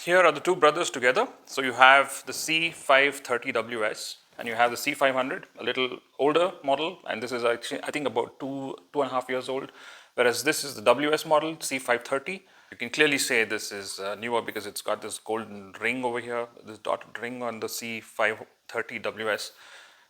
Here are the two brothers together. So you have the C530WS and you have the C500, a little older model, and this is actually, I think, about two and a half years old, whereas this is the WS model, C530. You can clearly say this is newer because it's got this golden ring over here, this dotted ring on the C530WS.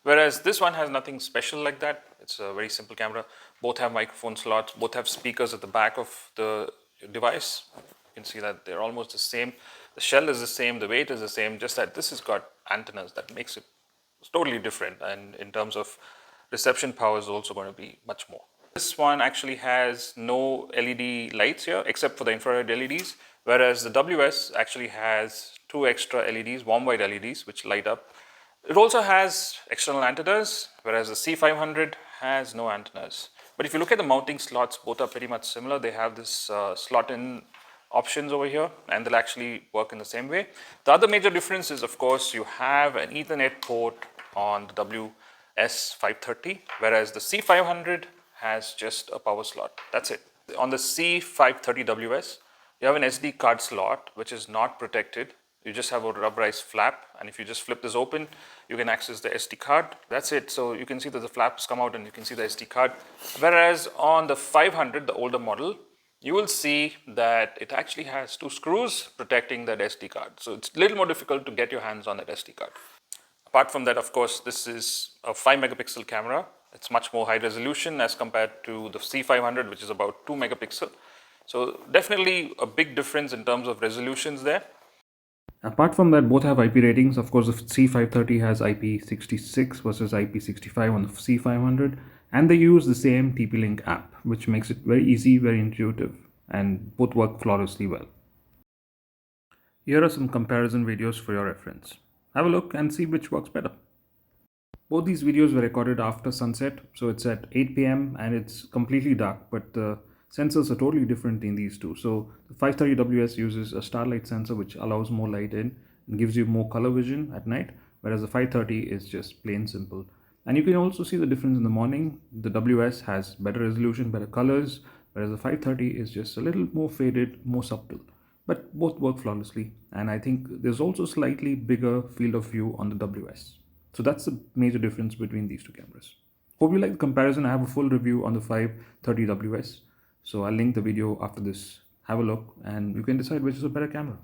Whereas this one has nothing special like that. It's a very simple camera. Both have microphone slots, both have speakers at the back of the device. You can see that they're almost the same. The shell is the same, the weight is the same, just that this has got antennas that makes it totally different, and in terms of reception power is also going to be much more. This one actually has no LED lights here except for the infrared LEDs, whereas the WS actually has two extra LEDs, warm white LEDs, which light up. It also has external antennas, whereas the C500 has no antennas. But if you look at the mounting slots, both are pretty much similar. They have this slot-in options over here, and they'll actually work in the same way. The other major difference is, of course, you have an Ethernet port on the WS530, whereas the C500 has just a power slot. That's it. On the C530WS, you have an SD card slot, which is not protected. You just have a rubberized flap, and if you just flip this open, you can access the SD card. That's it. So you can see that the flaps come out and you can see the SD card. Whereas on the 500, the older model, you will see that it actually has two screws protecting that SD card. So it's a little more difficult to get your hands on that SD card. Apart from that, of course, this is a 5 megapixel camera. It's much more high resolution as compared to the C500, which is about 2 megapixel. So definitely a big difference in terms of resolutions there. Apart from that, both have IP ratings. Of course, the C530 has IP66 versus IP65 on the C500, and they use the same TpLink app, which makes it very easy, very intuitive, and both work flawlessly well. Here are some comparison videos for your reference. Have a look and see which works better. Both these videos were recorded after sunset, so it's at 8 p.m. and it's completely dark, but the sensors are totally different in these two. So the 530WS uses a starlight sensor which allows more light in and gives you more color vision at night, whereas the 530 is just plain simple. And you can also see the difference in the morning. The WS has better resolution, better colors, whereas the 530 is just a little more faded, more subtle. But both work flawlessly, and I think there's also slightly bigger field of view on the WS. So that's the major difference between these two cameras. Hope you like the comparison. I have a full review on the 530WS. So I'll link the video after this. Have a look and you can decide which is a better camera.